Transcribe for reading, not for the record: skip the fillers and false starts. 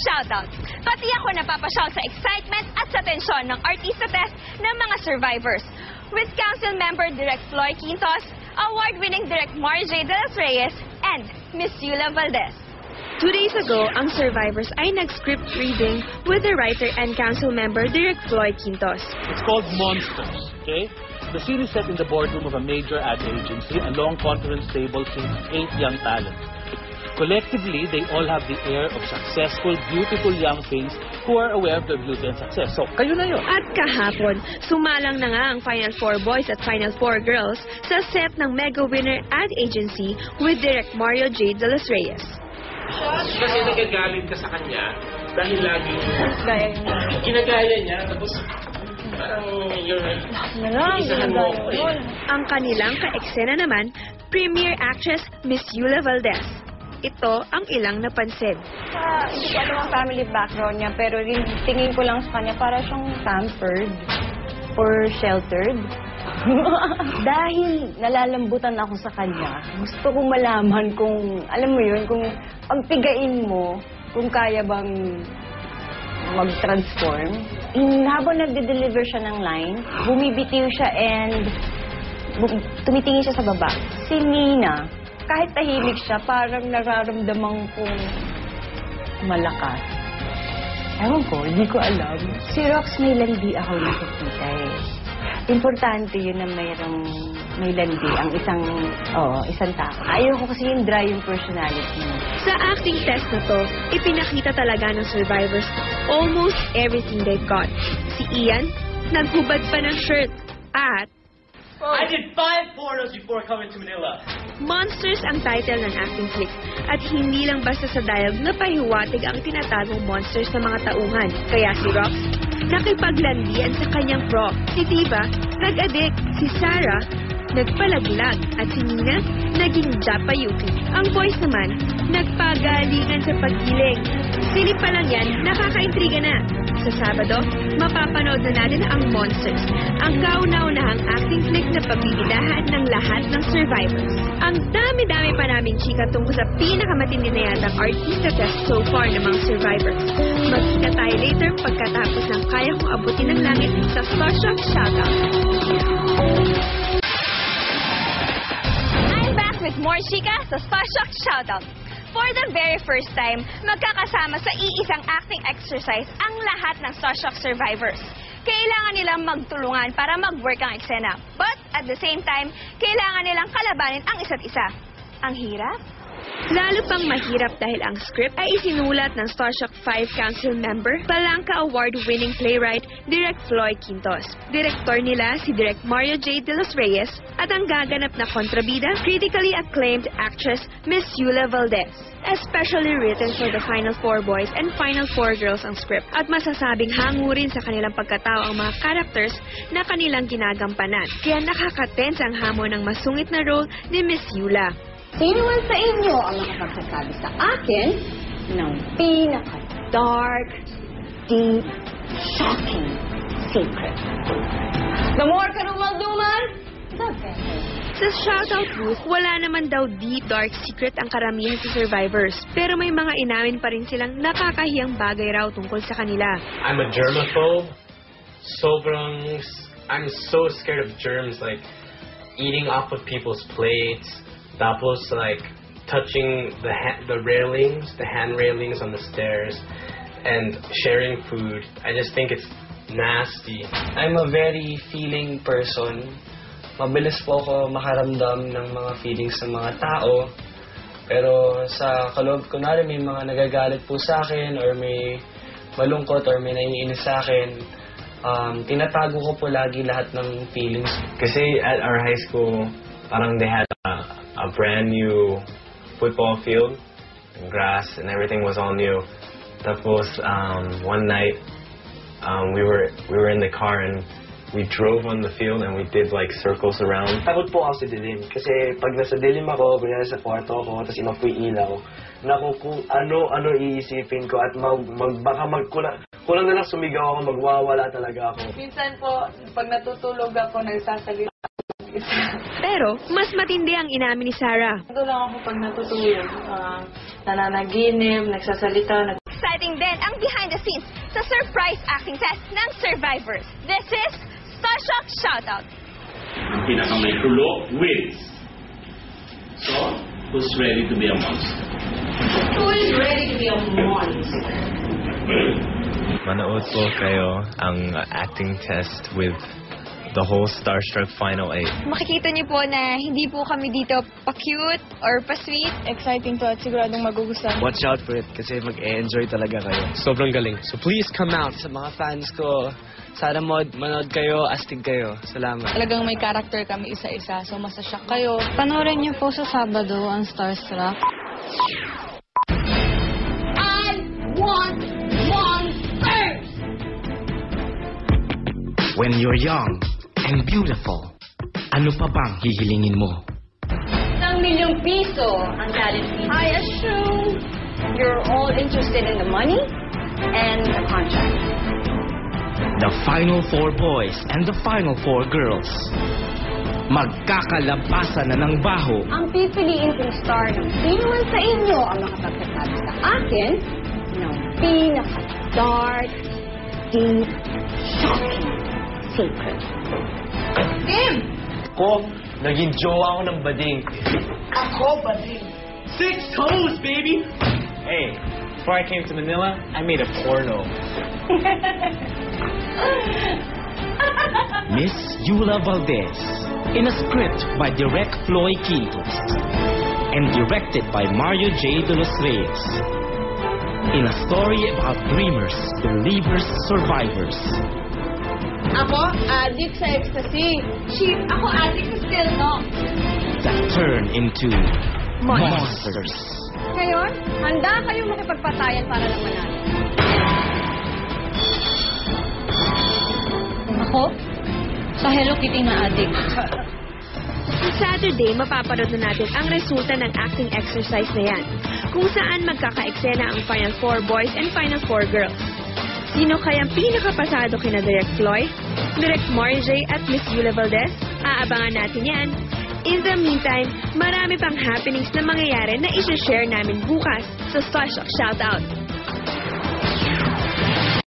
shoutout. Pati ako napapasyaw sa excitement at sa tensyon ng artista test ng mga survivors. With Council Member Direk Floy Quintos, award-winning Direk Mario J. De Los Reyes, and Miss Yula Valdez. 2 days ago, ang survivors ay nag-script reading with the writer and council member Direk Floy Quintos. It's called Monsters, okay? The series set in the boardroom of a major ad agency, a long conference table sees 8 young talents. Collectively, they all have the air of successful, beautiful young things who are aware of their beauty and success. So, kayo na yun. At kahapon, sumalang na nga ang Final Four Boys at Final Four Girls sa set ng mega winner ad agency with Direk Mario J. De Los Reyes. Kasi nagagalit ka sa kanya dahil laging ginagaya niya, tapos parang yun, isahan mo ako eh. Ang kanilang ka-eksena naman, premier actress Miss Yula Valdez. Ito ang ilang napansin. Hindi ko alam ang family background niya, pero tingin ko lang sa kanya para siyang pampered or sheltered. Dahil nalalambutan ako sa kanya, gusto kong malaman kung, alam mo yun, kung pagpigain mo, kung kaya bang mag-transform. Habang nagde-deliver siya ng line, bumibitiw siya and tumitingin siya sa baba. Si Nina, kahit tahimik siya, parang nararamdaman kong malakas. Ewan ko, hindi ko alam. Si Rox may landi ako nakikita eh. Importante yun na may landi ang isang tao. Ayaw ko kasi yung dry yung personality. Sa acting test na to, ipinakita talaga ng survivors almost everything they've got. Si Ian, naghubad pa ng shirt at I did 5 pornos before coming to Manila. Monsters ang title ng acting flick. At hindi lang basta sa dialogue na pahiwatig ang tinatagong monsters ng mga tauhan. Kaya si Rox, nakipaglandian sa kanyang prof. Si Diva, nag-addict. Si Sarah, nagpalaglag. At si Nina, naging japayuki. Ang boys naman, nagpagalingan sa paggiling. Silip pa lang yan, nakakaintriga na. Sa Sabado, mapapanood na natin ang Monsters, ang kauna-unahang acting flick na pagbibidahan ng lahat ng survivors. Ang dami-dami pa naming chika tungkol sa pinakamatindi na yatang artista test so far ng mga survivors. Magkita tayo later pagkatapos ng Kaya Kong Abutin ng Langit sa Starstruck Shoutout. I'm back with more chika sa Starstruck Shoutout. For the very first time, magkakasama sa iisang acting exercise ang lahat ng Starstruck survivors. Kailangan nilang magtulungan para mag-work ang eksena. But at the same time, kailangan nilang kalabanin ang isa't isa. Ang hirap? Lalo pang mahirap dahil ang script ay isinulat ng Starstruck 5 Council member, Palanca Award-winning playwright, Direk Floy Quintos. Direktor nila si Direk Mario J. De Los Reyes at ang gaganap na kontrabida, critically acclaimed actress Miss Yula Valdez. Especially written for the Final Four Boys and Final Four Girls ang script at masasabing hango rin sa kanilang pagkatao ang mga characters na kanilang ginagampanan. Kaya nakakatense ang hamon ng masungit na role ni Miss Yula. Sino man sa inyo ang makapagsasabi sa akin ng pinaka-dark, deep, shocking secret? The more karumalduman, the better. Sa shoutout booth, wala naman daw deep, dark secret ang karamihan sa survivors. Pero may mga inamin pa rin silang nakakahiyang bagay raw tungkol sa kanila. I'm a germaphobe. I'm so scared of germs, like eating off of people's plates. Tapos, like, touching the railings, the hand railings on the stairs, and sharing food. I just think it's nasty. I'm a very feeling person. Mabilis po ako makaramdam ng mga feelings ng mga tao. Pero sa kaloob ko na rin, may mga nagagalit po sa akin, or may malungkot, or may naiinis sa akin. Tinatago ko po lagi lahat ng feelings. Kasi at our high school, parang they had a brand new football field, and grass, and everything was all new. Tapos, one night, we were in the car and we drove on the field and we did like circles around. Takot po ako sa dilim. Kasi pag nasa dilim ako, kunyari sa kwarto ako, tapos inoff ko yung ilaw, naku, kung ano iisipin ko at kulang na lang sumigaw ako, magwawala talaga ako. Minsan po, pag natutulog ako, nagsasalita. Pero, mas matindi ang inamin ni Sarah. Ito lang ako pag natutulog. Nananaginip, nagsasalita. exciting din ang behind the scenes sa surprise acting test ng survivors. This is Starstruck Shoutout. Ang pinakamay kulo wins. So, who's ready to be a monster? Who is ready to be a monster? Manood po kayo ang acting test with the whole Starstruck Final 8. Makikita niyo po na hindi po kami dito pa-cute or pa-sweet. Exciting to at siguradong magugustuhan. Watch out for it kasi mag-enjoy talaga kayo. Sobrang galing. So please come out sa mga fans ko. Sana manood kayo, astig kayo. Salamat. Talagang may character kami isa-isa, so masashock kayo. Panoorin niyo po sa Sabado ang Starstruck. I want monsters! When you're young and beautiful, ano pa bang hihilingin mo? Ng ₱1,000,000 ang talent fee. I assume you're all interested in the money and the contract. The Final 4 boys and the Final 4 girls. Magkakalabasan na ng baho. Ang pipiliin kong star ng sino man sa inyo ang makapagsasabi sa akin ng pinaka-dark, deep, shocking secret. Tim! Ako, naging jowa ako ng bading. Ako ba din? 6 toes, baby! Hey, before I came to Manila, I made a porno. Miss Yula Valdez, in a script by Direk Floy Quintos and directed by Mario J. De Los Reyes. In a story about dreamers, believers, survivors. Ako, addict sa ecstasy. Ako addict sa still no. That turn into monsters. Ngayon, handa kayong makipagpatayan para lang manalo. Ako? Sa Hello Kitty na addict. Sa Saturday, mapapanood na natin ang resulta ng acting exercise na yan, kung saan magkaka-eksena ang Final 4 boys and Final 4 girls. Sino kayang pinakapasado kina Direk Floy, Direk Mario J. at Miss Yula Valdez? Aabangan natin yan. In the meantime, marami pang happenings na mangyayari na isi-share namin bukas sa Starstruck Shoutout.